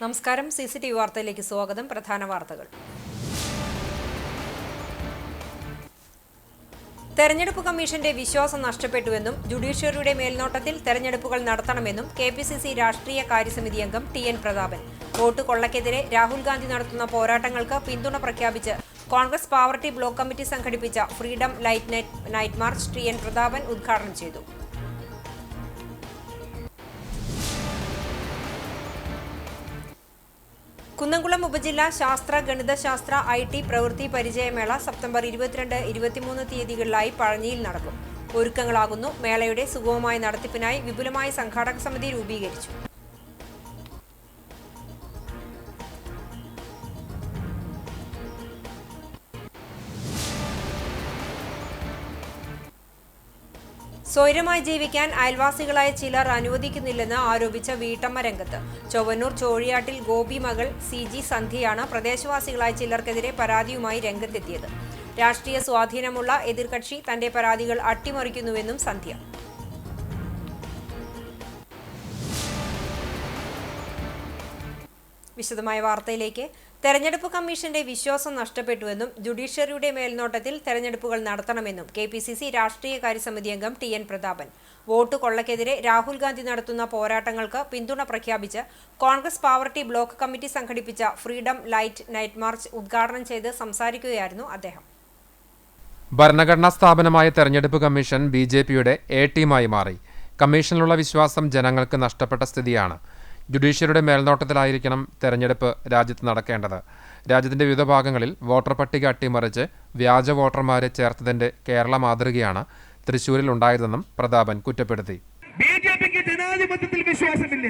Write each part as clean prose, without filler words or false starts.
നമസ്കാരം. CCTV വാർത്തയിലേക്ക് സ്വാഗതം. പ്രധാന വാർത്തകൾ. തെരഞ്ഞെടുപ്പ് കമ്മീഷന്റെ വിശ്വാസം നഷ്ടപ്പെട്ടുവെന്നും ജുഡീഷ്യറിയുടെ മേൽനോട്ടത്തിൽ തെരഞ്ഞെടുപ്പുകൾ നടത്തണമെന്നും KPCC രാഷ്ട്രീയ കാര്യസമിതി അംഗം TN പ്രതാപൻ. വോട്ട് കൊള്ളയ്ക്കെതിരെ രാഹുൽ ഗാന്ധി നടത്തുന്ന പോരാട്ടങ്ങൾക്ക് പിന്തുണ പ്രഖ്യാപിച്ച് കോൺഗ്രസ് പാവർട്ടി ബ്ലോക്ക് കമ്മിറ്റി സംഘടിപ്പിച്ച freedom light night March TN Prathapan ഉദ്ഘാടനം ചെയ്തു. കുന്നംകുളം ഉപജില്ലാ ശാസ്ത്ര ഗണിതശാസ്ത്ര IT പ്രവൃത്തി പരിചയമേള സെപ്റ്റംബർ 22-23 തീയതികളിലായി പഴഞ്ഞിയിൽ നടക്കും. ഒരുക്കങ്ങളാകുന്നു. മേളയുടെ സുഗമമായ നടത്തിപ്പിനായി വിപുലമായ സംഘാടക സമിതി രൂപീകരിച്ചു. സ്വൈരമായി ജീവിക്കാൻ അയൽവാസികളായ ചിലർ അനുവദിക്കുന്നില്ലെന്ന് ആരോപിച്ച വീട്ടമ്മ രംഗത്ത്. ചൊവ്വന്നൂർ ചോഴിയാട്ടിൽ ഗോപി മകൾ CG സന്ധ്യയാണ് പ്രദേശവാസികളായ ചിലർക്കെതിരെ പരാതിയുമായി രംഗത്തെത്തിയത്. രാഷ്ട്രീയ സ്വാധീനമുള്ള എതിർകക്ഷി തന്റെ പരാതികൾ അട്ടിമറിക്കുന്നുവെന്നും സന്ധ്യ. വിശദമായ വാർത്തയിലേക്ക്. തെരഞ്ഞെടുപ്പ് കമ്മീഷന്റെ വിശ്വാസം നഷ്ടപ്പെട്ടുവെന്നും ജുഡീഷ്യറിയുടെ മേൽനോട്ടത്തിൽ തെരഞ്ഞെടുപ്പുകൾ നടത്തണമെന്നും KPCC രാഷ്ട്രീയ കാര്യസമിതി അംഗം TN പ്രതാപൻ. വോട്ട് കൊള്ളയ്ക്കെതിരെ രാഹുൽ ഗാന്ധി നടത്തുന്ന പോരാട്ടങ്ങൾക്ക് പിന്തുണ പ്രഖ്യാപിച്ച് കോൺഗ്രസ് പാവർട്ടി ബ്ലോക്ക് കമ്മിറ്റി സംഘടിപ്പിച്ച ഫ്രീഡം ലൈറ്റ് നൈറ്റ് മാർച്ച് ഉദ്ഘാടനം ചെയ്ത് സംസാരിക്കുകയായിരുന്നു അദ്ദേഹം. ഭരണഘടനാ സ്ഥാപനമായ തെരഞ്ഞെടുപ്പ് കമ്മീഷൻ BJPയുടെ A ടീമായി മാറി. കമ്മീഷനിലുള്ള വിശ്വാസം ജനങ്ങൾക്ക് നഷ്ടപ്പെട്ട സ്ഥിതിയാണ്. ജുഡീഷ്യറിയുടെ മേൽനോട്ടത്തിലായിരിക്കണം തെരഞ്ഞെടുപ്പ് രാജ്യത്ത് നടക്കേണ്ടത്. രാജ്യത്തിന്റെ വിവിധ ഭാഗങ്ങളിൽ വോട്ടർ പട്ടിക അട്ടിമറിച്ച് വ്യാജ വോട്ടർമാരെ ചേർത്തതിന്റെ കേരള മാതൃകയാണ് തൃശൂരിൽ ഉണ്ടായതെന്നും പ്രതാപൻ കുറ്റപ്പെടുത്തി. BJPക്ക് ജനാധിപത്യത്തിൽ വിശ്വാസമില്ല,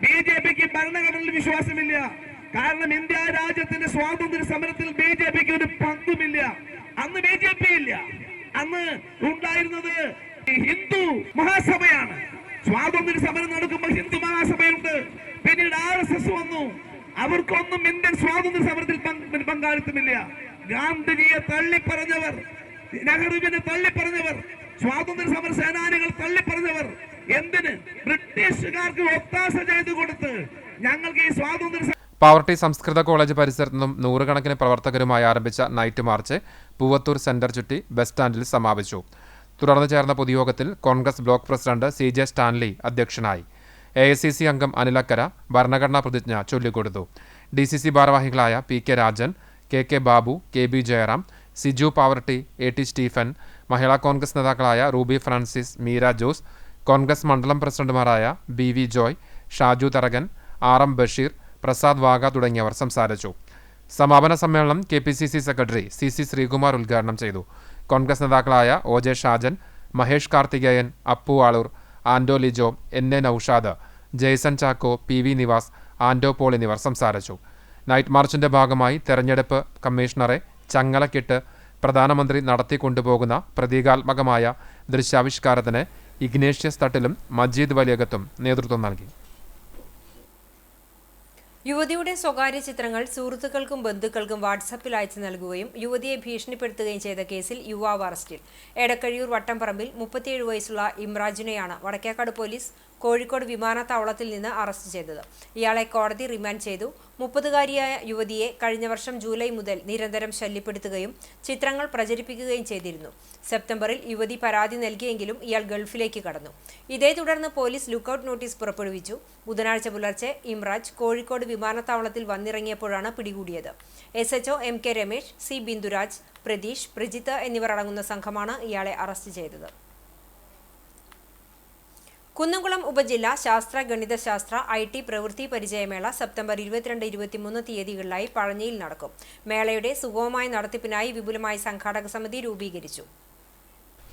BJPക്ക് ഭരണഘടനയിൽ വിശ്വാസമില്ല. കാരണം ഇന്ത്യ രാജ്യത്തിന്റെ സ്വാതന്ത്ര്യ സമരത്തിൽ BJPക്ക് ഒരു പങ്കുമില്ല. അന്ന് BJP ഇല്ല, അന്ന് ഉണ്ടായിരുന്നത് ഹിന്ദു മഹാസഭയാണ്. സ്വാതന്ത്ര്യ സമരം നടക്കുമ്പോൾ ഹിന്ദു മഹാസഭയുണ്ട്. പിന്നീട് RSS വന്നു. അവർക്കൊന്നും ഇന്ത്യൻ സ്വാതന്ത്ര്യ സമരത്തിൽ പങ്കാളിത്തമില്ല. ഗാന്ധിജിയെ തള്ളിപ്പറഞ്ഞവർ, നെഹ്റുവിനെ തള്ളിപ്പറഞ്ഞവർ, സ്വാതന്ത്ര്യ സമര സേനാനികൾ തള്ളിപ്പറഞ്ഞവർ എന്തിന് ബ്രിട്ടീഷുകാർക്ക് ഒത്താശ ചെയ്തു കൊടുത്ത് ഞങ്ങൾക്ക് ഈ സ്വാതന്ത്ര്യ. പാവർട്ടി സംസ്കൃത കോളേജ് പരിസരത്തു നിന്നും നൂറുകണക്കിന് പ്രവർത്തകരുമായി ആരംഭിച്ച നൈറ്റ് മാർച്ച് പൂവത്തൂർ സെന്റർ ചുറ്റി ബസ് സ്റ്റാൻഡിൽ സമാപിച്ചു. തുടർന്ന് ചേർന്ന പൊതുയോഗത്തിൽ Congress block president CJ Stanley അധ്യക്ഷനായി. AICC അംഗം അനിലക്കര ഭരണഘടനാ പ്രതിജ്ഞ ചൊല്ലിക്കൊടുത്തു. DCC ഭാരവാഹികളായ PK Rajan, KK Babu, KB Jayaram, Siju പാവർട്ടി, AT സ്റ്റീഫൻ, മഹിളാ കോൺഗ്രസ് നേതാക്കളായ Ruby Francis, Meera Jose, Congress മണ്ഡലം പ്രസിഡന്റുമാരായ BV ജോയ്, ഷാജു തറകൻ, RM ബഷീർ, പ്രസാദ് വാഗ തുടങ്ങിയവർ സംസാരിച്ചു. സമാപന സമ്മേളനം KPCC സെക്രട്ടറി CC ശ്രീകുമാർ ഉദ്ഘാടനം ചെയ്തു. കോൺഗ്രസ് നേതാക്കളായ OJ Shajan, Mahesh Karthikeyan, Appu Aloor, Ando Lijo, NA Noushad, Jason Chacko, PV Nivas, Ando Paul എന്നിവർ സംസാരിച്ചു. നൈറ്റ് മാർച്ചിന്റെ ഭാഗമായി തെരഞ്ഞെടുപ്പ് കമ്മീഷണറെ ചങ്ങലക്കിട്ട് പ്രധാനമന്ത്രി നടത്തിക്കൊണ്ടുപോകുന്ന പ്രതീകാത്മകമായ ദൃശ്യാവിഷ്കാരത്തിന് ഇഗ്നേഷ്യസ് തട്ടിലും മജീദ് വലിയകത്തും നേതൃത്വം നൽകി. യുവതിയുടെ സ്വകാര്യ ചിത്രങ്ങൾ സുഹൃത്തുക്കൾക്കും ബന്ധുക്കൾക്കും വാട്സാപ്പിൽ അയച്ചു നൽകുകയും യുവതിയെ ഭീഷണിപ്പെടുത്തുകയും ചെയ്ത കേസിൽ യുവാവ് അറസ്റ്റിൽ. എടക്കഴിയൂർ വട്ടംപറമ്പിൽ 37 വയസ്സുള്ള ഇമ്രാജിനെയാണ് വടക്കേക്കാട് പോലീസ് കോഴിക്കോട് വിമാനത്താവളത്തിൽ നിന്ന് അറസ്റ്റ് ചെയ്തത്. ഇയാളെ കോടതി റിമാൻഡ് ചെയ്തു. 30-കാരിയായ യുവതിയെ കഴിഞ്ഞ വർഷം ജൂലൈ മുതൽ നിരന്തരം ശല്യപ്പെടുത്തുകയും ചിത്രങ്ങൾ പ്രചരിപ്പിക്കുകയും ചെയ്തിരുന്നു. സെപ്റ്റംബറിൽ യുവതി പരാതി നൽകിയെങ്കിലും ഇയാൾ ഗൾഫിലേക്ക് കടന്നു. ഇതേ തുടർന്ന് പോലീസ് ലുക്കൌട്ട് നോട്ടീസ് പുറപ്പെടുവിച്ചു. ബുധനാഴ്ച പുലർച്ചെ ഇമ്രാജ് കോഴിക്കോട് വിമാനത്താവളത്തിൽ വന്നിറങ്ങിയപ്പോഴാണ് പിടികൂടിയത്. SHO MK Ramesh, C Binduraj, Pratheesh, Prajith എന്നിവർ അടങ്ങുന്ന സംഘമാണ് ഇയാളെ അറസ്റ്റ് ചെയ്തത്. കുന്നംകുളം ഉപജില്ലാ ശാസ്ത്ര ഗണിതശാസ്ത്ര IT പ്രവൃത്തി പരിചയമേള സെപ്റ്റംബർ 22-23 തീയതികളിലായി പഴഞ്ഞിയിൽ നടക്കും. മേളയുടെ സുഗമമായ നടത്തിപ്പിനായി വിപുലമായ സംഘാടക സമിതി രൂപീകരിച്ചു.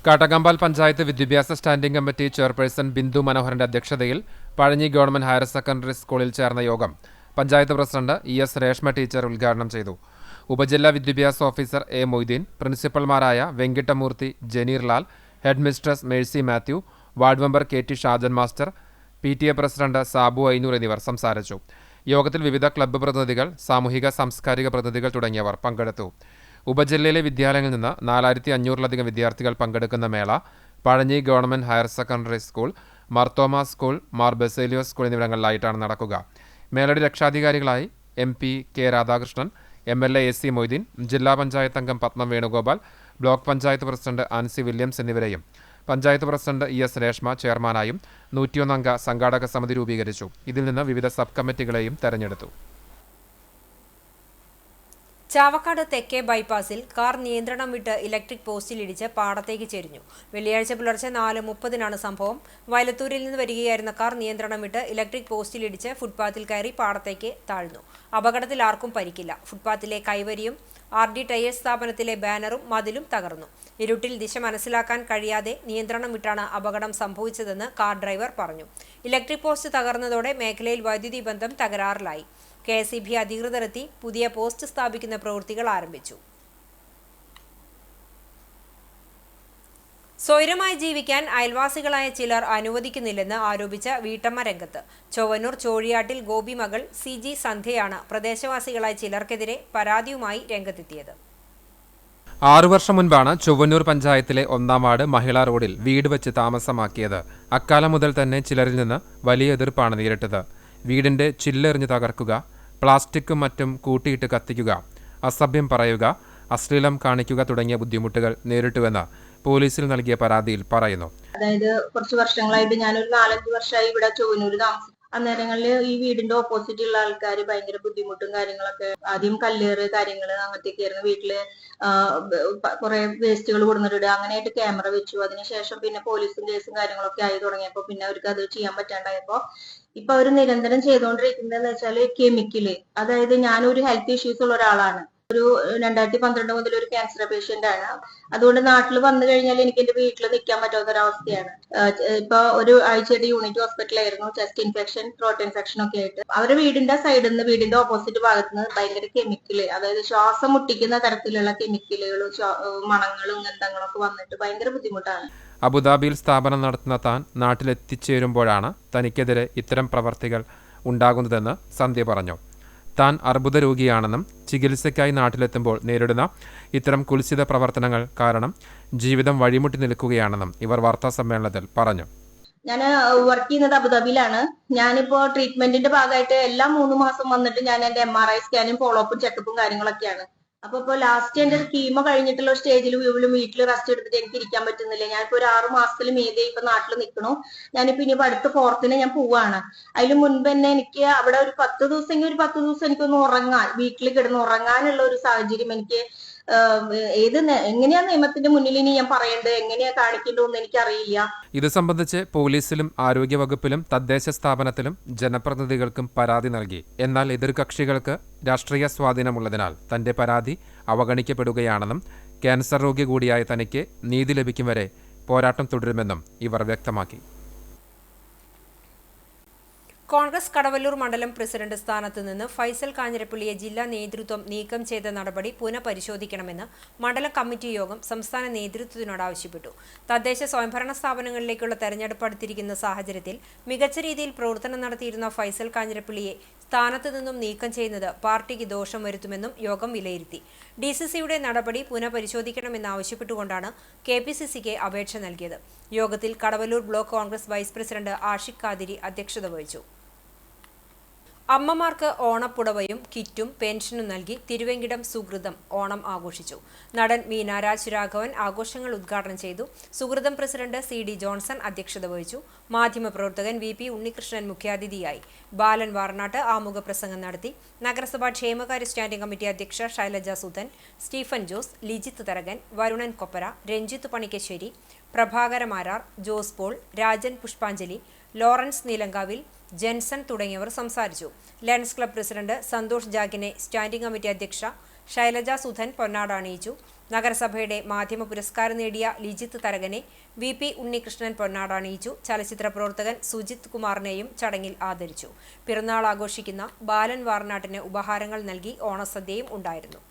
കാട്ടകമ്പാൽ പഞ്ചായത്ത് വിദ്യാഭ്യാസ സ്റ്റാൻഡിംഗ് കമ്മിറ്റി ചെയർപേഴ്സൺ ബിന്ദു മനോഹരന്റെ അധ്യക്ഷതയിൽ പഴഞ്ഞി ഗവൺമെന്റ് ഹയർ സെക്കൻഡറി സ്കൂളിൽ ചേർന്ന യോഗം panchayat president ES Reshma teacher ഉദ്ഘാടനം ചെയ്തു. ഉപജില്ലാ വിദ്യാഭ്യാസ ഓഫീസർ A മൊയ്തീൻ, പ്രിൻസിപ്പൽമാരായ Venkitamoorthy, Janeerlal, head mistress Mercy Mathew, ward member KT Shajan master, PTA president Sabu Ainoor എന്നിവർ സംസാരിച്ചു. യോഗത്തിൽ വിവിധ ക്ലബ്ബ് പ്രതിനിധികൾ, സാമൂഹിക സാംസ്കാരിക പ്രതിനിധികൾ തുടങ്ങിയവർ പങ്കെടുത്തു. ഉപജില്ലയിലെ വിദ്യാലയങ്ങളിൽ നിന്ന് 4500-ലധികം വിദ്യാർത്ഥികൾ പങ്കെടുക്കുന്ന മേള Pazhanji government higher secondary school, Marthoma school, Mar Baselios school എന്നിവിടങ്ങളിലായിട്ടാണ് നടക്കുക. മേലടി രക്ഷാധികാരികളായി MP K Radhakrishnan, MLA AC Moideen, ജില്ലാ പഞ്ചായത്ത് അംഗം Padmam Venugopal, block panchayat president Ancy Williams എന്നിവരെയും പഞ്ചായത്ത് പ്രസിഡന്റ് ES രേഷ്മ ചെയർമാനായും 101 അംഗ സംഘാടക സമിതി രൂപീകരിച്ചു. ഇതിൽ നിന്ന് വിവിധ സബ് കമ്മിറ്റികളെയും തെരഞ്ഞെടുത്തു. ചാവക്കാട് തെക്കേ ബൈപ്പാസിൽ കാർ നിയന്ത്രണം വിട്ട് ഇലക്ട്രിക് പോസ്റ്റിലിടിച്ച് പാടത്തേക്ക് ചെരിഞ്ഞു. വെള്ളിയാഴ്ച പുലർച്ചെ 4:30 സംഭവം. വയലത്തൂരിൽ നിന്ന് വരികയായിരുന്ന കാർ നിയന്ത്രണം വിട്ട് ഇലക്ട്രിക് പോസ്റ്റിലിടിച്ച് ഫുട്പാത്തിൽ കയറി പാടത്തേക്ക് താഴ്ന്നു. അപകടത്തിൽ ആർക്കും പരിക്കില്ല. ഫുട്പാത്തിലെ കൈവരിയും RD ടയേഴ്സ് സ്ഥാപനത്തിലെ ബാനറും മതിലും തകർന്നു. ഇരുട്ടിൽ ദിശ മനസ്സിലാക്കാൻ കഴിയാതെ നിയന്ത്രണം വിട്ടാണ് അപകടം സംഭവിച്ചതെന്ന് കാർ ഡ്രൈവർ പറഞ്ഞു. ഇലക്ട്രിക് പോസ്റ്റ് തകർന്നതോടെ മേഖലയിൽ വൈദ്യുതി ബന്ധം തകരാറിലായി. KSEB അധികൃതരെത്തി പുതിയ പോസ്റ്റ് സ്ഥാപിക്കുന്ന പ്രവൃത്തികൾ ആരംഭിച്ചു. സ്വൈരമായി ജീവിക്കാൻ അയൽവാസികളായ ചിലർ അനുവദിക്കുന്നില്ലെന്ന് ആരോപിച്ച വീട്ടമ്മ രംഗത്ത്. ചൊവ്വന്നൂർ ചോഴിയാട്ടിൽ ഗോപി മകൾ CG സന്ധ്യയാണ് പ്രദേശവാസികളായ ചിലർക്കെതിരെ പരാതിയുമായി രംഗത്തെത്തിയത്. 6 വർഷം മുൻപാണ് ചൊവ്വന്നൂർ പഞ്ചായത്തിലെ 1-ാം വാർഡ് മഹിളാ റോഡിൽ വീട് വെച്ച് താമസമാക്കിയത്. അക്കാലം മുതൽ തന്നെ ചിലരിൽ നിന്ന് വലിയ എതിർപ്പാണ് നേരിട്ടത്. വീടിന്റെ ചില്ലെറിഞ്ഞ് തകർക്കുക, പ്ലാസ്റ്റിക്കും മറ്റും കൂട്ടിയിട്ട് കത്തിക്കുക, അസഭ്യം പറയുക, അശ്ലീലം കാണിക്കുക തുടങ്ങിയ ബുദ്ധിമുട്ടുകൾ നേരിട്ടുവെന്ന് പോലീസിൽ നൽകിയ പരാതിയിൽ പറയുന്നു. അതായത് കുറച്ച് വർഷങ്ങളായിട്ട് ഞാനൊരു 4-5 വർഷമായി ഇവിടെ ചൊവ്വന്നൂര് താമസിക്കും. അന്നേരങ്ങളിൽ ഈ വീടിന്റെ ഓപ്പോസിറ്റ് ഉള്ള ആൾക്കാർ ഭയങ്കര ബുദ്ധിമുട്ടും കാര്യങ്ങളൊക്കെ, ആദ്യം കല്ലേറ് കാര്യങ്ങൾ അങ്ങനത്തെയൊക്കെ ആയിരുന്നു. വീട്ടില് കുറെ വേസ്റ്റുകൾ കൊടുത്തിടുക, അങ്ങനെയായിട്ട് ക്യാമറ വെച്ചു. അതിനുശേഷം പിന്നെ പോലീസും കേസും കാര്യങ്ങളൊക്കെ ആയി തുടങ്ങിയപ്പോ പിന്നെ അവർക്ക് അത് ചെയ്യാൻ പറ്റാണ്ടായപ്പോ ഇപ്പൊ അവർ നിരന്തരം ചെയ്തുകൊണ്ടിരിക്കുന്നതെന്ന് വെച്ചാല് കെമിക്കല്. അതായത് ഞാനൊരു ഹെൽത്ത് ഇഷ്യൂസ് ഉള്ള ഒരാളാണ്. ഒരു 2012 മുതൽ ഒരു ക്യാൻസർ പേഷ്യന്റ് ആണ്. അതുകൊണ്ട് നാട്ടിൽ വന്നു കഴിഞ്ഞാൽ എനിക്ക് എന്റെ വീട്ടിൽ നിൽക്കാൻ പറ്റാത്തൊരവസ്ഥയാണ്. ഇപ്പൊ ഒരു ആഴ്ചയായിട്ട് യൂണിറ്റ് ഹോസ്പിറ്റലായിരുന്നു. ചെസ്റ്റ് ഇൻഫെക്ഷൻ, ത്രോട്ട് ഇൻഫെക്ഷൻ ഒക്കെ ആയിട്ട്. അവരുടെ വീടിന്റെ സൈഡിൽ നിന്ന്, വീടിന്റെ ഓപ്പോസിറ്റ് ഭാഗത്ത് നിന്ന് ഭയങ്കര കെമിക്കല്, അതായത് ശ്വാസം മുട്ടിക്കുന്ന തരത്തിലുള്ള കെമിക്കലുകളും മണങ്ങളും ഗന്ധങ്ങളൊക്കെ വന്നിട്ട് ഭയങ്കര ബുദ്ധിമുട്ടാണ്. അബുദാബിയിൽ സ്ഥാപനം നടത്തുന്ന താൻ നാട്ടിലെത്തിച്ചേരുമ്പോഴാണ് തനിക്കെതിരെ ഇത്തരം പ്രവർത്തികൾ ഉണ്ടാകുന്നതെന്ന് സന്ധ്യ പറഞ്ഞു. താൻ അർബുദ രോഗിയാണെന്നും ചികിത്സയ്ക്കായി നാട്ടിലെത്തുമ്പോൾ നേരിടുന്ന ഇത്തരം കുൽസിത പ്രവർത്തനങ്ങൾ കാരണം ജീവിതം വഴിമുട്ടി നിൽക്കുകയാണെന്നും ഇവർ വാർത്താസമ്മേളനത്തിൽ പറഞ്ഞു. ഞാൻ വർക്ക് ചെയ്യുന്നത് അബുദാബിയിലാണ്. ഞാനിപ്പോ ട്രീറ്റ്മെന്റിന്റെ ഭാഗമായിട്ട് എല്ലാ 3 മാസം വന്നിട്ട് ഞാൻ എന്റെ MRI സ്കാനും ഫോളോ അപ്പും ചെക്കപ്പും കാര്യങ്ങളൊക്കെയാണ്. അപ്പൊ ഇപ്പൊ ലാസ്റ്റ് എന്റെ കീമോ കഴിഞ്ഞിട്ടുള്ള സ്റ്റേജിൽ വീട്ടിൽ റെസ്റ്റ് എടുത്തിട്ട് എനിക്ക് ഇരിക്കാൻ പറ്റുന്നില്ല. ഞാനിപ്പോ ഒരു 6 മാസത്തിൽ മീതെ ഇപ്പൊ നാട്ടിൽ നിൽക്കണു. ഞാനിപ്പോ ഇനിയിപ്പോ അടുത്ത 4th ഞാൻ പോവാണ്. അതിന് മുൻപ് തന്നെ എനിക്ക് അവിടെ ഒരു 10 ദിവസം എനിക്കൊന്ന് ഉറങ്ങാൻ, വീട്ടിൽ കിടന്ന് ഉറങ്ങാനുള്ള ഒരു സാഹചര്യം എനിക്ക് എങ്ങനെയാ നിയമത്തിന്റെ മുന്നിൽ ഇനി ഞാൻ പറയേണ്ടത്, എങ്ങനെയാ കാണിക്കേണ്ടതെന്ന് എനിക്കറിയില്ല. ഇത് സംബന്ധിച്ച് പോലീസിലും ആരോഗ്യവകുപ്പിലും തദ്ദേശ സ്ഥാപനത്തിലും ജനപ്രതിനിധികൾക്കും പരാതി നൽകി. എന്നാൽ എതിർകക്ഷികൾക്ക് രാഷ്ട്രീയ സ്വാധീനമുള്ളതിനാൽ തന്റെ പരാതി അവഗണിക്കപ്പെടുകയാണെന്നും ക്യാൻസർ രോഗി കൂടിയായ തനിക്ക് നീതി ലഭിക്കും വരെ പോരാട്ടം തുടരുമെന്നും ഇവർ വ്യക്തമാക്കി. കോൺഗ്രസ് കടവല്ലൂർ മണ്ഡലം പ്രസിഡന്റ് സ്ഥാനത്ത് നിന്ന് ഫൈസൽ കാഞ്ഞിരപ്പള്ളിയെ ജില്ലാ നേതൃത്വം നീക്കം ചെയ്ത നടപടി പുനഃപരിശോധിക്കണമെന്ന് മണ്ഡലം കമ്മിറ്റി യോഗം സംസ്ഥാന നേതൃത്വത്തിനോട് ആവശ്യപ്പെട്ടു. തദ്ദേശ സ്വയംഭരണ സ്ഥാപനങ്ങളിലേക്കുള്ള തെരഞ്ഞെടുപ്പ് അടുത്തിരിക്കുന്ന സാഹചര്യത്തിൽ മികച്ച രീതിയിൽ പ്രവർത്തനം നടത്തിയിരുന്ന ഫൈസൽ കാഞ്ഞിരപ്പള്ളിയെ സ്ഥാനത്ത് നിന്നും നീക്കം ചെയ്യുന്നത് പാർട്ടിക്ക് ദോഷം വരുത്തുമെന്നും യോഗം വിലയിരുത്തി. DCCയുടെ നടപടി പുനഃപരിശോധിക്കണമെന്നാവശ്യപ്പെട്ടുകൊണ്ടാണ് KPCCക്ക് അപേക്ഷ നൽകിയത്. യോഗത്തിൽ Kadavallur block Congress vice president Ashiq Khadiri അധ്യക്ഷത വഹിച്ചു. അമ്മമാർക്ക് ഓണപ്പുടവയും കിറ്റും പെൻഷനും നൽകി തിരുവെങ്കിടം സുഹൃതം ഓണം ആഘോഷിച്ചു. നടൻ മീന രാജ് രാഘവൻ ആഘോഷങ്ങൾ ഉദ്ഘാടനം ചെയ്തു. സുഹൃതം പ്രസിഡന്റ് CD ജോൺസൺ അധ്യക്ഷത വഹിച്ചു. മാധ്യമപ്രവർത്തകൻ VP ഉണ്ണികൃഷ്ണൻ മുഖ്യാതിഥിയായി. ബാലൻ വാർനാട്ട് ആമുഖ പ്രസംഗം നടത്തി. നഗരസഭാ ക്ഷേമകാര്യ സ്റ്റാൻഡിംഗ് കമ്മിറ്റി അധ്യക്ഷ Shailaja Sudhan, Stephen Jose, Lijith Tharakan, Varunan Koppara, Ranjith Panikkassery, Prabhakara Marar, Jose Paul, Rajan Pushpanjali, Lawrence Neelankavil, Jenson തുടങ്ങിയവർ സംസാരിച്ചു. ലയൺസ് ക്ലബ് പ്രസിഡന്റ് സന്തോഷ് ജാഗിനെ സ്റ്റാൻഡിംഗ് കമ്മിറ്റി അധ്യക്ഷ ശൈലജ സുധൻ പൊന്നാട അണിയിച്ചു. നഗരസഭയുടെ മാധ്യമ പുരസ്കാരം നേടിയ ലിജിത്ത് തരകനെ VP ഉണ്ണികൃഷ്ണൻ പൊന്നാട അണിയിച്ചു. ചലച്ചിത്ര പ്രവർത്തകൻ സുജിത് കുമാറിനെയും ചടങ്ങിൽ ആദരിച്ചു. പിറന്നാൾ ആഘോഷിക്കുന്ന ബാലൻ വാർനാട്ടിന് ഉപഹാരങ്ങൾ നൽകി ഓണസദ്യയും ഉണ്ടായിരുന്നു.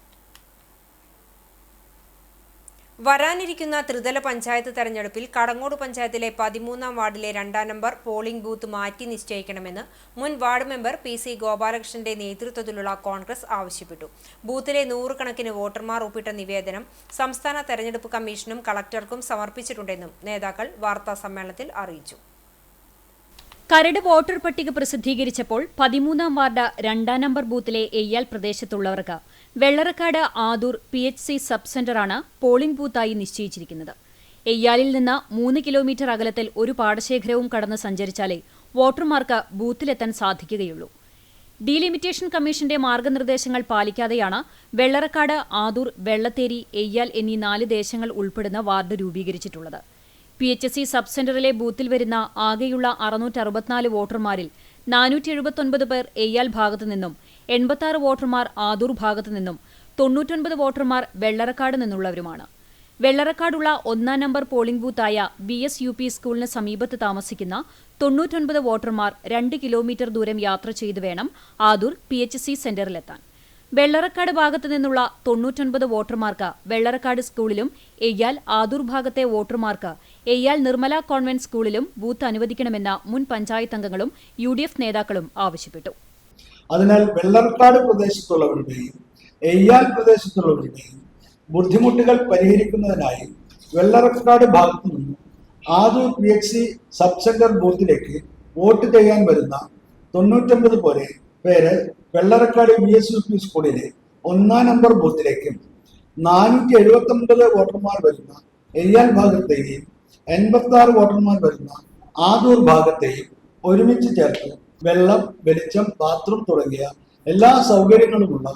വരാനിരിക്കുന്ന ത്രിതല പഞ്ചായത്ത് തെരഞ്ഞെടുപ്പിൽ കടങ്ങോട് പഞ്ചായത്തിലെ 13-ാം വാർഡിലെ 2-ാം നമ്പർ പോളിംഗ് ബൂത്ത് മാറ്റി നിശ്ചയിക്കണമെന്ന് മുൻ വാർഡ് മെമ്പർ PC ഗോപാലകൃഷ്ണന്റെ നേതൃത്വത്തിലുള്ള കോൺഗ്രസ് ആവശ്യപ്പെട്ടു. ബൂത്തിലെ 100 കണക്കിന് വോട്ടർമാർ ഒപ്പിട്ട നിവേദനം സംസ്ഥാന തെരഞ്ഞെടുപ്പ് കമ്മീഷനും കളക്ടർക്കും സമർപ്പിച്ചിട്ടുണ്ടെന്നും നേതാക്കൾ വാർത്താസമ്മേളനത്തിൽ അറിയിച്ചു. കരട് വോട്ടർ പട്ടിക പ്രസിദ്ധീകരിച്ചപ്പോൾ 13-ാം വാർഡ് 2-ാം നമ്പർ ബൂത്തിലെ എയ്യാൽ പ്രദേശത്തുള്ളവർക്ക് വെള്ളറക്കാട് ആദൂർ PHC സബ് സെന്ററാണ് പോളിംഗ് ബൂത്തായി നിശ്ചയിച്ചിരിക്കുന്നത്. എയ്യാലിൽ നിന്ന് 3 കിലോമീറ്റർ അകലത്തിൽ ഒരു പാടശേഖരവും കടന്ന് സഞ്ചരിച്ചാലേ വോട്ടർമാർക്ക് ബൂത്തിലെത്താൻ സാധിക്കുകയുള്ളൂ. ഡീലിമിറ്റേഷൻ കമ്മീഷന്റെ മാർഗനിർദ്ദേശങ്ങൾ പാലിക്കാതെയാണ് വെള്ളറക്കാട്, ആദൂർ, വെള്ളത്തേരി, എയ്യാൽ എന്നീ 4 ദേശങ്ങൾ ഉൾപ്പെടുന്ന വാർഡ് രൂപീകരിച്ചിട്ടുള്ളത്. PHC സബ് സെന്ററിലെ ബൂത്തിൽ വരുന്ന ആകെയുള്ള 664 വോട്ടർമാരിൽ 479 പേർ എയ്യാൽ ഭാഗത്തുനിന്നും 86 വോട്ടർമാർ ആദൂർ ഭാഗത്തുനിന്നും 99 വോട്ടർമാർ വെള്ളറക്കാട് നിന്നുള്ളവരുമാണ്. വെള്ളറക്കാടുള്ള 1-ാം നമ്പർ പോളിംഗ് ബൂത്തായ BSUP സ്കൂളിന് സമീപത്ത് താമസിക്കുന്ന 99 വോട്ടർമാർ 2 കിലോമീറ്റർ ദൂരം യാത്ര ചെയ്തു വേണം ആദൂർ PHC സെന്ററിലെത്താൻ. വെള്ളറക്കാട് ഭാഗത്തു നിന്നുള്ള 99 വോട്ടർമാർക്ക് വെള്ളറക്കാട് സ്കൂളിലും എയ്യാൽ ആദൂർ ഭാഗത്തെ വോട്ടർമാർക്ക് എയ്യാൽ നിർമ്മല കോൺവെന്റ് സ്കൂളിലും ബൂത്ത് അനുവദിക്കണമെന്ന മുൻ പഞ്ചായത്ത് അംഗങ്ങളും UDF നേതാക്കളും ആവശ്യപ്പെട്ടു. അതിനാൽ വെള്ളറക്കാട് പ്രദേശത്തുള്ളവരുടെയും എയ്യാൽ പ്രദേശത്തുള്ളവരുടെയും ബുദ്ധിമുട്ടുകൾ പരിഹരിക്കുന്നതിനായി വെള്ളറക്കാട് ഭാഗത്തു നിന്നും ആദൂർ PHC സബ് സെന്റർ ബൂത്തിലേക്ക് വോട്ട് ചെയ്യാൻ വരുന്ന 99 പേര് വെള്ളറക്കാട് BSUP സ്കൂളിലെ 1-ാം നമ്പർ ബൂത്തിലേക്കും 479 വോട്ടർമാർ വരുന്ന എയ്യാൽ ഭാഗത്തെയും 86 വോട്ടർമാർ വരുന്ന ആദൂർ ഭാഗത്തെയും ഒരുമിച്ച് ചേർത്ത് വെള്ളം, വെളിച്ചം, ബാത്റൂം തുടങ്ങിയ എല്ലാ സൗകര്യങ്ങളുമുള്ള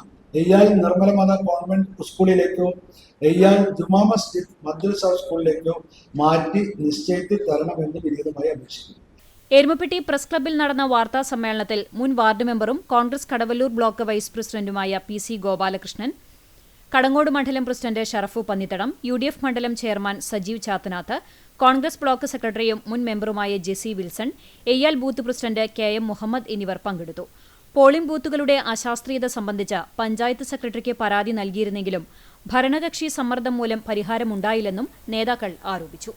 എയ്യാൽ നിർമ്മല മാതാ കോൺവെന്റ് സ്കൂളിലേക്കോ എയ്യാൽ ജുമാ മസ്ജിദ് മദ്രസ സ്കൂളിലേക്കോ മാറ്റി നിശ്ചയിച്ച് തരണമെന്ന് വിനീതമായി അപേക്ഷിക്കുന്നു. എരുമപ്പെട്ടി പ്രസ് ക്ലബ്ബിൽ നടന്ന വാർത്താ സമ്മേളനത്തിൽ മുൻ വാർഡ് മെമ്പറും കോൺഗ്രസ് കടവല്ലൂർ ബ്ലോക്ക് വൈസ് പ്രസിഡന്റുമായ PC ഗോപാലകൃഷ്ണൻ, കടങ്ങോട് മണ്ഡലം പ്രസിഡന്റ് ഷറഫു പന്നിത്തടം, UDF മണ്ഡലം ചെയർമാൻ സജീവ് ചാത്തനാത്ത്, കോൺഗ്രസ് ബ്ലോക്ക് സെക്രട്ടറിയും മുൻ മെമ്പറുമായ Jessy Wilson, Eyyal booth president KM Muhammad എന്നിവർ പങ്കെടുത്തു. പോളിംഗ് ബൂത്തുകളുടെ അശാസ്ത്രീയത സംബന്ധിച്ച് പഞ്ചായത്ത് സെക്രട്ടറിക്ക് പരാതി നൽകിയിരുന്നെങ്കിലും ഭരണകക്ഷി സമ്മർദ്ദം മൂലം പരിഹാരമുണ്ടായില്ലെന്നും നേതാക്കൾ ആരോപിച്ചു.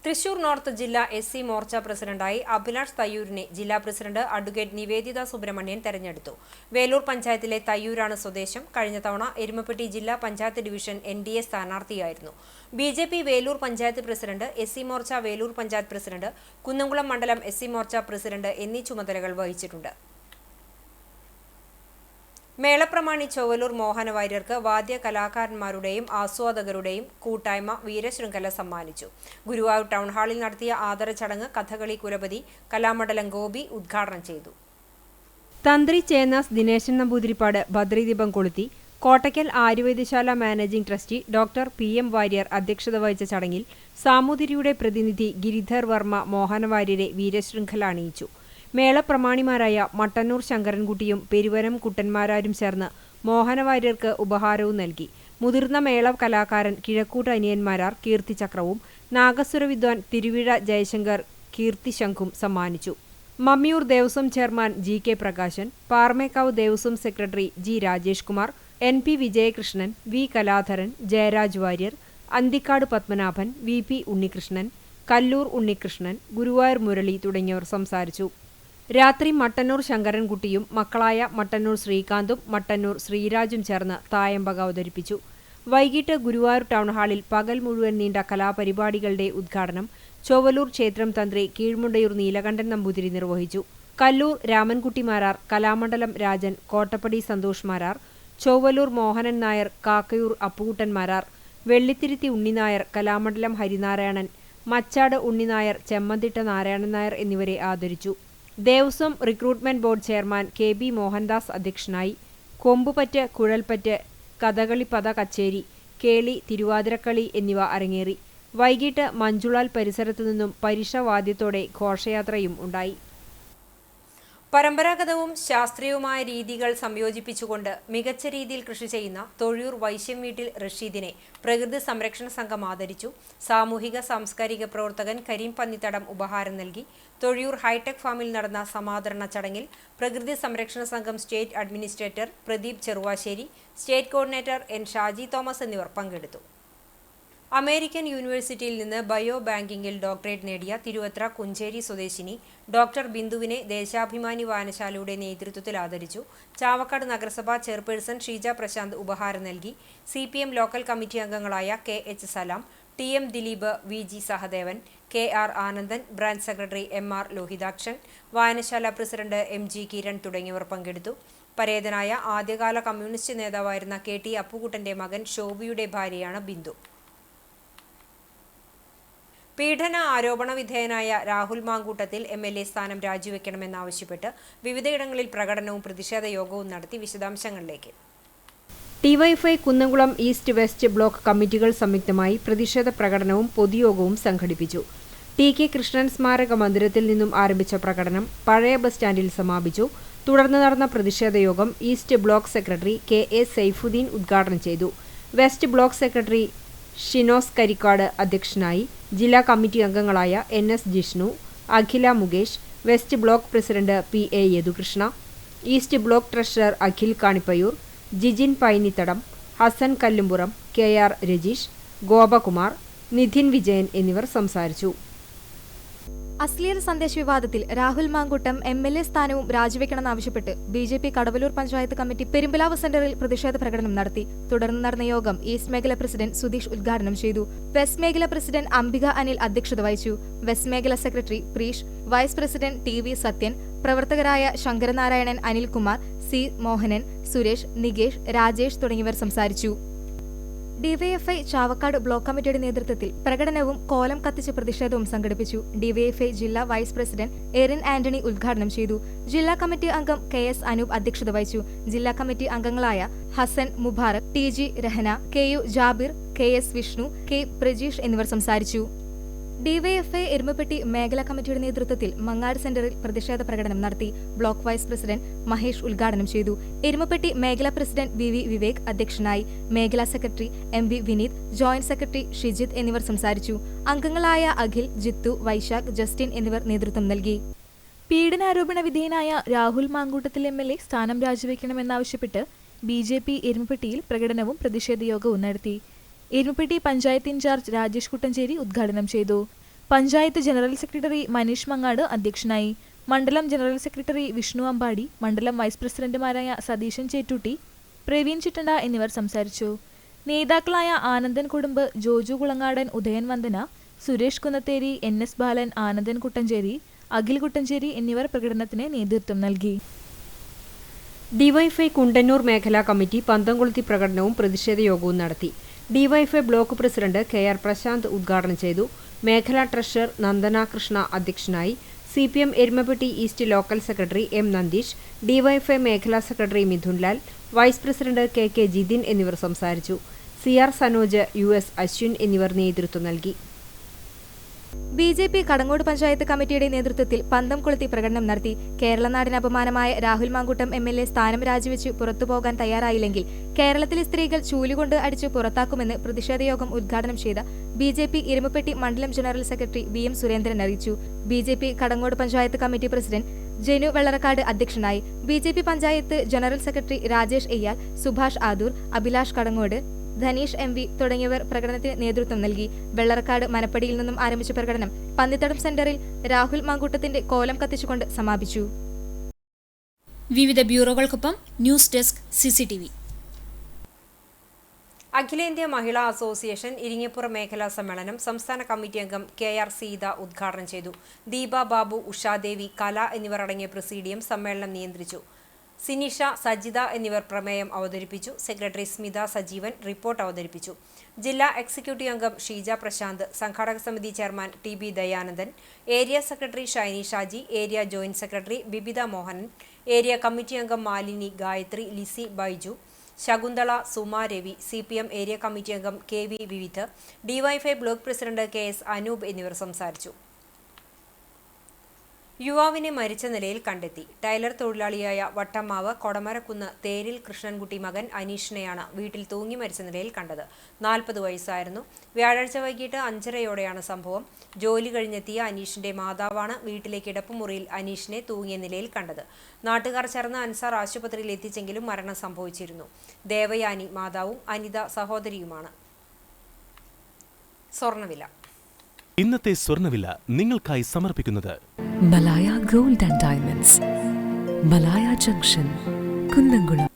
തൃശൂർ നോർത്ത് ജില്ലാ SC മോർച്ച പ്രസിഡന്റായി അഭിലാഷ് തയ്യൂരിനെ ജില്ലാ പ്രസിഡന്റ് അഡ്വക്കേറ്റ് നിവേദിത സുബ്രഹ്മണ്യൻ തെരഞ്ഞെടുത്തു. വേലൂർ പഞ്ചായത്തിലെ തയ്യൂരാണ് സ്വദേശം. കഴിഞ്ഞ തവണ എരുമപ്പെട്ടി ജില്ലാ panchayat division NDA സ്ഥാനാർത്ഥിയായിരുന്നു. BJP Velur panchayat president, SC Morcha Velur panchayat president, Kunnamkulam മണ്ഡലം SC മോർച്ച പ്രസിഡന്റ് എന്നീ ചുമതലകൾ വഹിച്ചിട്ടുണ്ട്. മേളപ്രമാണി ചൊവ്വലൂർ മോഹനവാര്യർക്ക് വാദ്യ കലാകാരന്മാരുടെയും ആസ്വാദകരുടെയും കൂട്ടായ്മ വീരശൃംഖല സമ്മാനിച്ചു. ഗുരുവായൂർ ടൗൺ ഹാളിൽ നടത്തിയ ആദര ചടങ്ങ് കഥകളി കുലപതി കലാമണ്ഡലം ഗോപി ഉദ്ഘാടനം ചെയ്തു. തന്ത്രി ചേന്നാസ് ദിനേശൻ നമ്പൂതിരിപ്പാട് ഭദ്രദീപം കൊളുത്തി. Kottakkal Arya Vaidya Sala managing trustee doctor PM Warrier അധ്യക്ഷത വഹിച്ച ചടങ്ങിൽ സാമൂതിരിയുടെ പ്രതിനിധി ഗിരിധർ വർമ്മ മോഹനവാര്യരെ വീരശൃംഖല അണിയിച്ചു. മേളപ്രമാണിമാരായ മട്ടന്നൂർ ശങ്കരൻകുട്ടിയും പെരുവനം കുട്ടന്മാരാരും ചേർന്ന് മോഹനവാര്യർക്ക് ഉപഹാരവും നൽകി. മുതിർന്ന മേള കലാകാരൻ കിഴക്കൂട്ട് അനിയന്മാരാർ കീർത്തിചക്രവും നാഗസ്വര വിദ്വാൻ തിരുവിഴ ജയശങ്കർ കീർത്തിശംഖും സമ്മാനിച്ചു. Mammiyur Devaswom chairman GK Prakashan, Paramekkavu Devaswom secretary G Rajesh Kumar, NP Vijayakrishnan, V Kaladharan, Jayaraj Warrier, Anthikad Padmanabhan, VP Unnikrishnan, Kallur Unnikrishnan, Guruvayur Murali തുടങ്ങിയവർ സംസാരിച്ചു. രാത്രി മട്ടന്നൂർ ശങ്കരൻകുട്ടിയും മക്കളായ മട്ടന്നൂർ ശ്രീകാന്തും മട്ടന്നൂർ ശ്രീരാജും ചേർന്ന് തായമ്പക അവതരിപ്പിച്ചു. വൈകിട്ട് ഗുരുവായൂർ ടൗൺ ഹാളിൽ പകൽ മുഴുവൻ നീണ്ട കലാപരിപാടികളുടെ ഉദ്ഘാടനം ചൊവ്വലൂർ ക്ഷേത്രം തന്ത്രി കീഴ്മുണ്ടയൂർ നീലകണ്ഠൻ നമ്പൂതിരി നിർവഹിച്ചു. കല്ലൂർ രാമൻകുട്ടി മാരാർ, കലാമണ്ഡലം രാജൻ, കോട്ടപ്പടി സന്തോഷ് മാരാർ, ചൊവ്വലൂർ മോഹനൻ നായർ, കാക്കയൂർ അപ്പുകുട്ടൻ മാരാർ, വെള്ളിത്തിരുത്തി ഉണ്ണിനായർ, കലാമണ്ഡലം ഹരിനാരായണൻ, മച്ചാട് ഉണ്ണിനായർ, ചെമ്മന്തിട്ട നാരായണൻ നായർ എന്നിവരെ ആദരിച്ചു. Devaswom recruitment board chairman KB Mohandas അധ്യക്ഷനായി. കൊമ്പുപറ്റ്, കുഴൽപ്പറ്റ്, കഥകളി പദ കച്ചേരി, കേളി, തിരുവാതിരക്കളി എന്നിവ അരങ്ങേറി. വൈകിട്ട് മഞ്ജുളാൽ പരിസരത്തു നിന്നും പരിഷവാദ്യത്തോടെ ഘോഷയാത്രയും ഉണ്ടായി. പരമ്പരാഗതവും ശാസ്ത്രീയവുമായ രീതികൾ സംയോജിപ്പിച്ചുകൊണ്ട് മികച്ച രീതിയിൽ കൃഷി ചെയ്യുന്ന തൊഴിയൂർ വൈശ്യം വീട്ടിൽ റഷീദിനെ പ്രകൃതി സംരക്ഷണ സംഘം ആദരിച്ചു. സാമൂഹിക സാംസ്കാരിക പ്രവർത്തകൻ കരീം പന്നിത്തടം ഉപഹാരം നൽകി. തൊഴിയൂർ ഹൈടെക് ഫാമിൽ നടന്ന സമാദരണ ചടങ്ങിൽ പ്രകൃതി സംരക്ഷണ സംഘം state administrator Pradeep Cheruvassery, state coordinator N Shaji Thomas എന്നിവർ പങ്കെടുത്തു. അമേരിക്കൻ യൂണിവേഴ്സിറ്റിയിൽ നിന്ന് ബയോ ബാങ്കിങ്ങിൽ ഡോക്ടറേറ്റ് നേടിയ തിരുവത്ര കുഞ്ചേരി സ്വദേശിനി ഡോക്ടർ ബിന്ദുവിനെ ദേശാഭിമാനി വായനശാലയുടെ നേതൃത്വത്തിൽ ആദരിച്ചു. ചാവക്കാട് നഗരസഭാ ചെയർപേഴ്സൺ ഷീജ പ്രശാന്ത് ഉപഹാരം നൽകി. CPM ലോക്കൽ കമ്മിറ്റി അംഗങ്ങളായ KH Salam, TM Dileep, VG Sahadevan, KR Anandan, branch secretary MR Lohithakshan, വായനശാല പ്രസിഡന്റ് MG കിരൺ തുടങ്ങിയവർ പങ്കെടുത്തു. പരേതനായ ആദ്യകാല കമ്മ്യൂണിസ്റ്റ് നേതാവായിരുന്ന KT അപ്പുകുട്ടന്റെ മകൻ ശോഭിയുടെ ഭാര്യയാണ് ബിന്ദു. പീഡന ആരോപണ വിധേയനായ രാഹുൽ മാങ്കൂട്ടത്തിൽ MLA സ്ഥാനം രാജിവെക്കണമെന്നാവശ്യപ്പെട്ട് വിവിധയിടങ്ങളിൽ പ്രകടനവും പ്രതിഷേധ യോഗവും നടത്തി. വിശദാംശങ്ങളിലേക്ക്. DYFI Kunnamkulam east west block കമ്മിറ്റികൾ സംയുക്തമായി പ്രതിഷേധ പ്രകടനവും പൊതുയോഗവും സംഘടിപ്പിച്ചു. TK കൃഷ്ണൻ സ്മാരക മന്ദിരത്തിൽ നിന്നും ആരംഭിച്ച പ്രകടനം പഴയ ബസ് സ്റ്റാൻഡിൽ സമാപിച്ചു. തുടർന്ന് നടന്ന പ്രതിഷേധ യോഗം east block secretary KA Saifuddin ഉദ്ഘാടനം ചെയ്തു. West block secretary Shinos Karikkad അധ്യക്ഷനായി. ജില്ലാ കമ്മിറ്റി അംഗങ്ങളായ NS Jishnu, Akhila Mukesh, west block president PA Yadukrishna, east block treasurer Akhil Kanippayyur, Jijin Painithadam, Hassan Kallumpuram, KR Rajeesh, Gopakumar, Nidhin Vijayan എന്നിവർ സംസാരിച്ചു. അശ്ലീല സന്ദേശ വിവാദത്തിൽ രാഹുൽ മാങ്കൂട്ടം MLA സ്ഥാനവും രാജിവെക്കണമെന്നാവശ്യപ്പെട്ട് BJP കടവലൂർ പഞ്ചായത്ത് കമ്മിറ്റി പെരുമ്പലാവ് സെന്ററിൽ പ്രതിഷേധ പ്രകടനം നടത്തി. തുടർന്ന് നടന്ന യോഗം ഈസ്റ്റ് മേഖല പ്രസിഡന്റ് സുധീഷ് ഉദ്ഘാടനം ചെയ്തു. വെസ്റ്റ് മേഖല പ്രസിഡന്റ് അംബിക അനിൽ അധ്യക്ഷത വഹിച്ചു. വെസ്റ്റ് മേഖല secretary Preesh, vice president TV Sathyan, പ്രവർത്തകരായ ശങ്കരനാരായണൻ, അനിൽകുമാർ, C മോഹനൻ, സുരേഷ്, നികേഷ്, രാജേഷ് തുടങ്ങിയവർ സംസാരിച്ചു. ഡിവൈഎഫ്ഐ ചാവക്കാട് ബ്ലോക്ക് കമ്മിറ്റിയുടെ നേതൃത്വത്തിൽ പ്രകടനവും കോലം കത്തിച്ച് പ്രതിഷേധവും സംഘടിപ്പിച്ചു. ഡിവൈഎഫ്ഐ ജില്ലാ വൈസ് പ്രസിഡന്റ് എറിൻ ആന്റണി ഉദ്ഘാടനം ചെയ്തു. ജില്ലാ കമ്മിറ്റി അംഗം KS അനൂപ് അധ്യക്ഷത വഹിച്ചു. ജില്ലാ കമ്മിറ്റി അംഗങ്ങളായ Hasan Mubarak, TG Rahana, KU Jabir, KS Vishnu, K Prajeesh എന്നിവർ സംസാരിച്ചു. ഡിവൈഎഫ്ഐ എരുമപ്പെട്ടി മേഖലാ കമ്മിറ്റിയുടെ നേതൃത്വത്തിൽ മങ്ങാട് സെന്ററിൽ പ്രതിഷേധ പ്രകടനം നടത്തി. ബ്ലോക്ക് വൈസ് പ്രസിഡന്റ് മഹേഷ് ഉദ്ഘാടനം ചെയ്തു. എരുമപ്പെട്ടി മേഖലാ പ്രസിഡന്റ് VV വിവേക് അധ്യക്ഷനായി. മേഖലാ secretary MV Vineeth, joint secretary Shijith എന്നിവർ സംസാരിച്ചു. അംഗങ്ങളായ അഖിൽ, ജിത്തു, വൈശാഖ്, ജസ്റ്റിൻ എന്നിവർ നേതൃത്വം നൽകി. പീഡനാരോപണ വിധേയനായ രാഹുൽ മാങ്കൂട്ടത്തിൽ MLA സ്ഥാനം രാജിവെക്കണമെന്നാവശ്യപ്പെട്ട് BJP എരുമപ്പെട്ടിയിൽ പ്രകടനവും പ്രതിഷേധ യോഗവും നടത്തി. എരുമപ്പെട്ടി പഞ്ചായത്ത് ഇൻചാർജ് രാജേഷ് കുട്ടഞ്ചേരി ഉദ്ഘാടനം ചെയ്തു. പഞ്ചായത്ത് ജനറൽ സെക്രട്ടറി മനീഷ് മങ്ങാട് അധ്യക്ഷനായി. മണ്ഡലം ജനറൽ സെക്രട്ടറി വിഷ്ണു അമ്പാടി, മണ്ഡലം വൈസ് പ്രസിഡന്റുമാരായ സതീശൻ ചേറ്റൂട്ടി, പ്രവീൺ ചിറ്റണ്ട എന്നിവർ സംസാരിച്ചു. നേതാക്കളായ ആനന്ദൻ കുടുംബ്, ജോജു കുളങ്ങാടൻ, ഉദയൻ വന്ദന, സുരേഷ് കുന്നത്തേരി, NS ബാലൻ, ആനന്ദൻ കുട്ടഞ്ചേരി, അഖിൽ കുട്ടഞ്ചേരി എന്നിവർ പ്രകടനത്തിന് നേതൃത്വം നൽകി. ഡിവൈഎഫ്ഐ കുണ്ടന്നൂർ മേഖലാ കമ്മിറ്റി പന്തംകൊളുത്തി പ്രകടനവും പ്രതിഷേധ യോഗവും നടത്തി. DYFI block president KR Prasanth ഉദ്ഘാടനം ചെയ്തു. മേഖലാ ട്രഷറർ നന്ദന കൃഷ്ണ അധ്യക്ഷനായി. CPM Erumapetty east local secretary M Nandeesh, DYFI മേഖലാ secretary Mithunlal, vice president KK Jithin എന്നിവർ സംസാരിച്ചു. CR സനോജ്, US അശ്വിൻ എന്നിവർ നേതൃത്വം നൽകി. BJP കടങ്ങോട് പഞ്ചായത്ത് കമ്മിറ്റിയുടെ നേതൃത്വത്തിൽ പന്തം കൊളുത്തി പ്രകടനം നടത്തി. കേരളനാടിന് അപമാനമായ രാഹുൽ മാങ്കൂട്ടം MLA സ്ഥാനം രാജിവെച്ച് പുറത്തുപോകാൻ തയ്യാറായില്ലെങ്കിൽ കേരളത്തിലെ സ്ത്രീകൾ ചൂലുകൊണ്ട് അടിച്ച് പുറത്താക്കുമെന്ന് പ്രതിഷേധയോഗം ഉദ്ഘാടനം ചെയ്ത BJP എരുമപ്പെട്ടി മണ്ഡലം ജനറൽ സെക്രട്ടറി VM സുരേന്ദ്രൻ അറിയിച്ചു. BJP Kadangode panchayat committee president Janu Vellarakkad അധ്യക്ഷനായി. BJP panchayat general secretary Rajesh Eyyal, Subhash Adoor, Abhilash Kadangode, Dhaneesh MV തുടങ്ങിയവർ പ്രകടനത്തിന് നേതൃത്വം നൽകി. വെള്ളറക്കാട് മനപ്പടിയിൽ നിന്നും ആരംഭിച്ച പ്രകടനം പന്നിത്തടം സെന്ററിൽ രാഹുൽ മാങ്കൂട്ടത്തിന്റെ കോലം കത്തിച്ചുകൊണ്ട് സമാപിച്ചു. വിവിധ ബ്യൂറോകൾക്കൊപ്പം ന്യൂസ് ഡെസ്ക് CCTV. അഖിലേന്ത്യാ മഹിളാ അസോസിയേഷൻ ഇരിങ്ങപ്പുറം മേഖലാ സമ്മേളനം സംസ്ഥാന കമ്മിറ്റി അംഗം KR സീത ഉദ്ഘാടനം ചെയ്തു. ദീപ ബാബു, ഉഷാദേവി, കല എന്നിവർ അടങ്ങിയ പ്രസീഡിയം സമ്മേളനം നിയന്ത്രിച്ചു. സിനിഷ, സജിത എന്നിവർ പ്രമേയം അവതരിപ്പിച്ചു. സെക്രട്ടറി സ്മിത സജീവൻ റിപ്പോർട്ട് അവതരിപ്പിച്ചു. ജില്ലാ എക്സിക്യൂട്ടീവ് അംഗം ഷീജ പ്രശാന്ത്, സംഘാടക സമിതി chairman TB Dayanandan, area secretary Shiny Shaji, area joint secretary Bibitha Mohanan, area committee അംഗം Malini, Gayathri, Lissy, Baiju, Shakuntala, Suma Ravi, CPM area committee അംഗം KV Vividh, DYFI block president KS Anoop എന്നിവർ സംസാരിച്ചു. യുവാവിനെ മരിച്ച നിലയിൽ കണ്ടെത്തി. ടൈലർ തൊഴിലാളിയായ വട്ടമ്മാവ് കൊടമരക്കുന്ന് തേരിൽ കൃഷ്ണൻകുട്ടി മകൻ അനീഷിനെയാണ് വീട്ടിൽ തൂങ്ങി മരിച്ച നിലയിൽ കണ്ടത്. 40 വയസ്സായിരുന്നു. വ്യാഴാഴ്ച വൈകിട്ട് 5:30യോടെയാണ് സംഭവം. ജോലി കഴിഞ്ഞെത്തിയ അനീഷിന്റെ മാതാവാണ് വീട്ടിലെ കിടപ്പുമുറിയിൽ അനീഷിനെ തൂങ്ങിയ നിലയിൽ കണ്ടത്. നാട്ടുകാർ ചേർന്ന് അൻസാർ ആശുപത്രിയിൽ എത്തിച്ചെങ്കിലും മരണം സംഭവിച്ചിരുന്നു. ദേവയാനി മാതാവും അനിത സഹോദരിയുമാണ്. സ്വർണ്ണവില. ഇന്നത്തെ സ്വർണ്ണവില നിങ്ങൾക്കായി സമർപ്പിക്കുന്നത് Malaya gold and diamonds, Malaya junction, Kunnamkulam.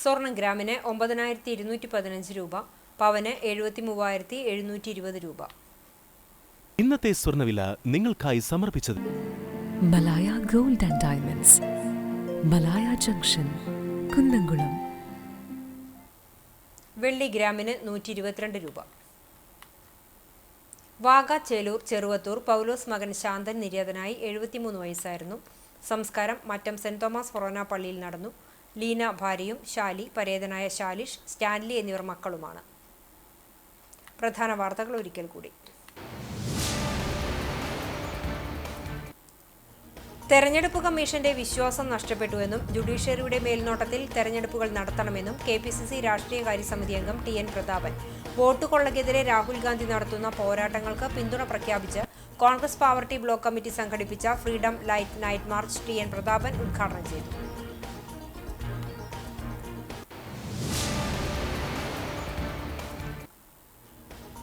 സ്വർണം ഗ്രാമിന് 9215 രൂപ. പവന് 73,720 രൂപ. ഇന്നത്തെ സ്വർണ്ണവില നിങ്ങൾക്കായി സമർപ്പിച്ചത് Malaya gold and diamonds, Malaya junction, Kunnamkulam. വെള്ളി ഗ്രാമിന് 122 രൂപ. വാഗ, ചേലൂർ, ചെറുവത്തൂർ പൗലോസ് മകൻ ശാന്തൻ നിര്യാതനായി. 73 വയസ്സായിരുന്നു. സംസ്കാരം മറ്റം സെന്റ് തോമസ് ഫൊറോന പള്ളിയിൽ നടന്നു. ലീന ഭാര്യയും ശാലി, പരേതനായ ശാലിഷ്, സ്റ്റാൻലി എന്നിവർ മക്കളുമാണ്. പ്രധാന വാർത്തകൾ ഒരിക്കൽ കൂടി. തെരഞ്ഞെടുപ്പ് കമ്മീഷന്റെ വിശ്വാസം നഷ്ടപ്പെട്ടുവെന്നും ജുഡീഷ്യറിയുടെ മേൽനോട്ടത്തിൽ തെരഞ്ഞെടുപ്പുകൾ നടത്തണമെന്നും KPCC രാഷ്ട്രീയകാര്യ സമിതി അംഗം TN പ്രതാപൻ. വോട്ട് കൊള്ളയ്ക്കെതിരെ രാഹുൽ ഗാന്ധി നടത്തുന്ന പോരാട്ടങ്ങൾക്ക് പിന്തുണ പ്രഖ്യാപിച്ച് കോൺഗ്രസ് പാവർട്ടി ബ്ലോക്ക് കമ്മിറ്റി സംഘടിപ്പിച്ച freedom light night March TN Prathapan ഉദ്ഘാടനം ചെയ്തു.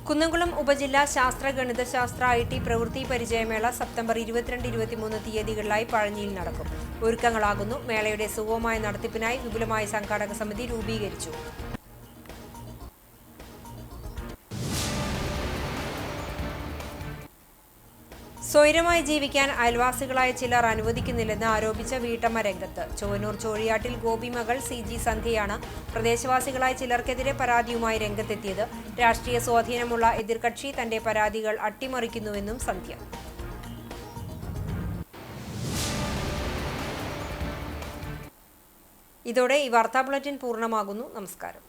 കുന്നംകുളം ഉപജില്ലാ ശാസ്ത്ര, ഗണിതശാസ്ത്ര, IT പ്രവൃത്തി പരിചയമേള സെപ്റ്റംബർ 22-23 തീയതികളിലായി പഴഞ്ഞിയിൽ നടക്കും. ഒരുക്കങ്ങളാകുന്നു. മേളയുടെ സുഗമമായ നടത്തിപ്പിനായി വിപുലമായ സംഘാടക സമിതി രൂപീകരിച്ചു. സ്വൈരമായി ജീവിക്കാൻ അയൽവാസികളായ ചിലർ അനുവദിക്കുന്നില്ലെന്ന് ആരോപിച്ച വീട്ടമ്മ രംഗത്ത്. ചൊവ്വന്നൂർ ചോഴിയാട്ടിൽ ഗോപി മകൾ CG സന്ധ്യയാണ് പ്രദേശവാസികളായ ചിലർക്കെതിരെ പരാതിയുമായി രംഗത്തെത്തിയത്. രാഷ്ട്രീയ സ്വാധീനമുള്ള എതിർകക്ഷി തന്റെ പരാതികൾ അട്ടിമറിക്കുന്നുവെന്നും സന്ധ്യ. ഇതോടെ ഈ വാർത്താ ബുള്ളറ്റിൻ പൂർണ്ണമാകുന്നു. നമസ്കാരം.